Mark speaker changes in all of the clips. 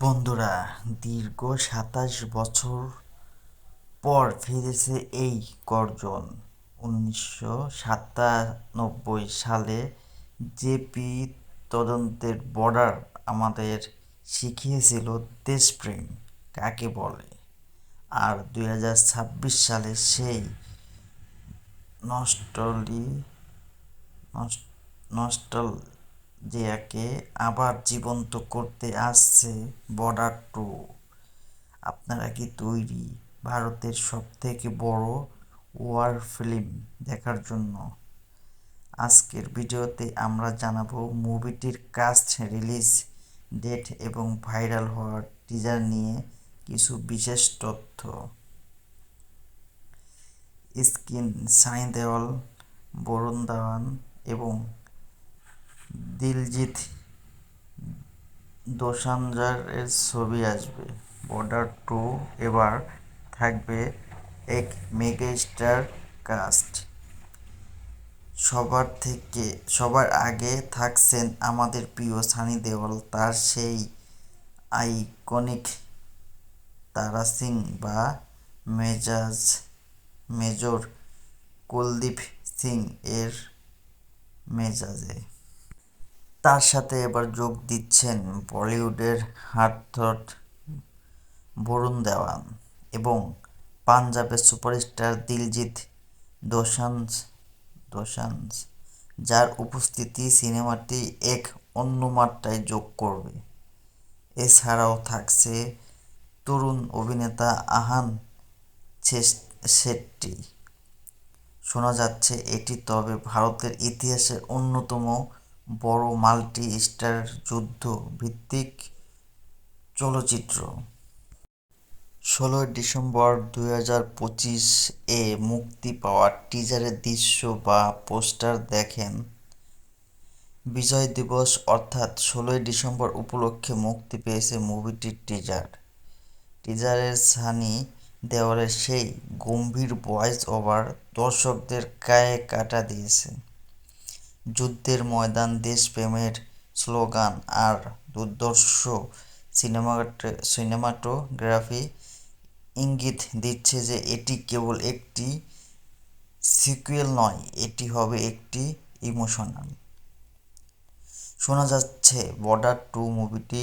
Speaker 1: বন্ধুরা, দীর্ঘ ২৭ বছর পর ফিরেছে এই গর্জন। ১৯৯৭ সালে জেপি তদন্তের বর্ডার আমাদের শিখিয়েছিল দেশপ্রেম কাকে বলে। আর ২০২৬ সালে সেই নস্টালজিয়াকে আবার জীবন্ত করতে আসছে বর্ডার 2। আপনারা কি তৈরি ভারতের সবথেকে বড় ওয়ার ফিল্ম দেখার জন্য? আজকের ভিডিওতে আমরা জানাবো মুভিটির কাস্ট, রিলিজ ডেট এবং ভাইরাল হওয়ার টিজার নিয়ে কিছু বিশেষ তথ্য। স্ক্রিন সানি দেওল, বরুণ ধাওয়ান এবং দিলজিৎ দোসাঞ্জের ছবি আসবে বর্ডার 2। এবার থাকবে এক মেগাস্টার কাস্ট। সবার আগে থাকছেন আমাদের প্রিয় সানি দেওল, তার সেই আইকনিক তারা সিং বা মেজর কুলদীপ সিং এর মেজাজে। তার সাথে এবার যোগ দিচ্ছেন বলিউডের হার্টথ্রব বরুণ ধাওয়ান এবং পাঞ্জাবের সুপারস্টার দিলজিৎ দোসাঞ্জ, যার উপস্থিতি সিনেমাটি এক অন্য মাত্রায় যোগ করবে। এছাড়াও থাকছে তরুণ অভিনেতা আহান শেট্টি। শোনা যাচ্ছে এটি তবে ভারতের ইতিহাসের অন্যতম বড় মাল্টি স্টার যুদ্ধ ভিত্তিক চলচ্চিত্র। ১৬ ডিসেম্বর ২০২৫ এ মুক্তি পাওয়া টিজারের দৃশ্য বা পোস্টার দেখেন। বিজয় দিবস অর্থাৎ ১৬ ডিসেম্বর উপলক্ষে মুক্তি পেয়েছে মুভিটির টিজার। টিজারে সানি দেওলের সেই গম্ভীর ভয়েস ওভার দর্শকদের গায়ে কাঁটা দিয়েছে। যুদ্ধের ময়দান, দেশপ্রেমের স্লোগান আর দুর্ধর্ষ সিনেমাটোগ্রাফি ইঙ্গিত দিচ্ছে যে এটি কেবল একটি সিকুয়েল নয়, এটি হবে একটি ইমোশনাল। শোনা যাচ্ছে বর্ডার 2 মুভিটি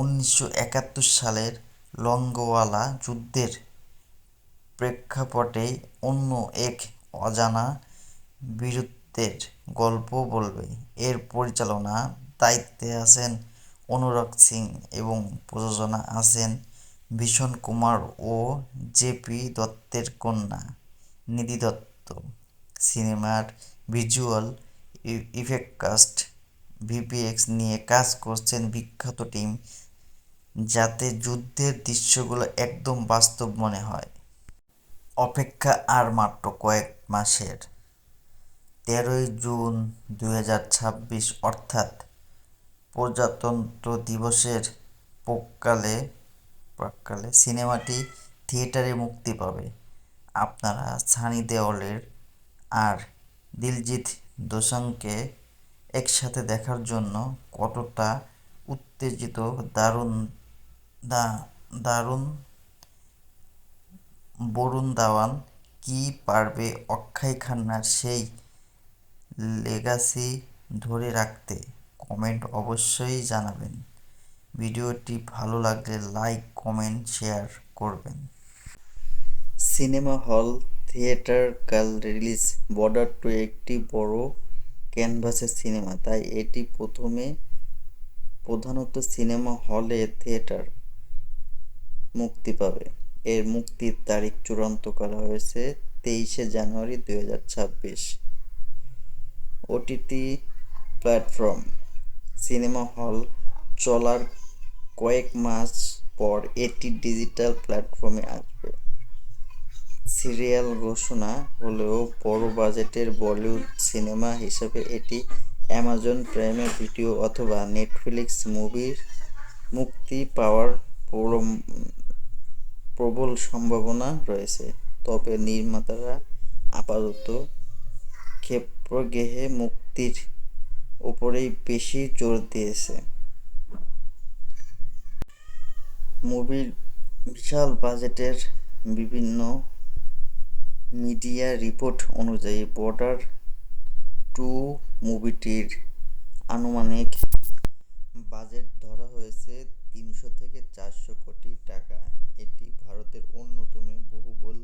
Speaker 1: ১৯৭১ সালের লঙ্গোওয়ালা যুদ্ধের প্রেক্ষাপটে অন্য এক অজানা বীরত্বের গল্প বলবে। এর পরিচালনা দায়িত্বে আছেন অনুরাগ সিং এবং প্রযোজনা আছেন ভীষণ কুমার ও জেপি দত্তের কন্যা নিধি দত্ত। সিনেমার ভিজুয়াল ইফেক্ট কাস্ট ভিএফএক্স নিয়ে কাজ করছে বিখ্যাত টিম, যাতে যুদ্ধের দৃশ্যগুলো একদম বাস্তব মনে হয়। অপেক্ষা আর মাত্র কয়েক মাসের। ১৩ জুন ২০২৬ অর্থাৎ প্রজাতন্ত্র দিবসের প্রাক্কালে সিনেমাটি থিয়েটারে মুক্তি পাবে। আপনারা সানি দেওলের আর দিলজিৎ দোসাঞ্জকে একসাথে দেখার জন্য কতটা উত্তেজিত? দারুণ বরুণ ধাওয়ান কি পারবে অক্ষয় খান্নার সেই লেগাসি ধরে রাখতে? কমেন্ট অবশ্যই জানাবেন। ভিডিওটি ভালো লাগলে লাইক, কমেন্ট, শেয়ার করবেন। সিনেমা হল, থিয়েটার কাল রিলিজ। বর্ডার 2 একটি বড় ক্যানভাসের সিনেমা, তাই এটি প্রধানত সিনেমা হলে থিয়েটার মুক্তি পাবে। এর মুক্তির তারিখ চূড়ান্ত করা হয়েছে ২৩ জানুয়ারি ২০২৬। OTT platform. সিনেমা হল চলার কয়েক মাস পর এটি ডিজিটাল প্ল্যাটফর্মে আসবে। সিরিয়াল ঘোষণা হলেও বড় বাজেটের বলিউড সিনেমা হিসেবে এটি অ্যামাজন প্রাইমে ভিডিও অথবা নেটফ্লিক্স মুভির মুক্তি পাওয়ার প্রবল সম্ভাবনা রয়েছে। তবে নির্মাতারা আপাতত ক্ষেপণাস্ত্র মুক্তির উপরেই বেশি জোর দিয়েছে। মুভির বিশাল বাজেটের বিভিন্ন মিডিয়া রিপোর্ট অনুযায়ী বর্ডার টু মুভিটির আনুমানিক বাজেট ধরা হয়েছে 300 থেকে 400 কোটি টাকা। এটি ভারতের অন্যতম বহুবল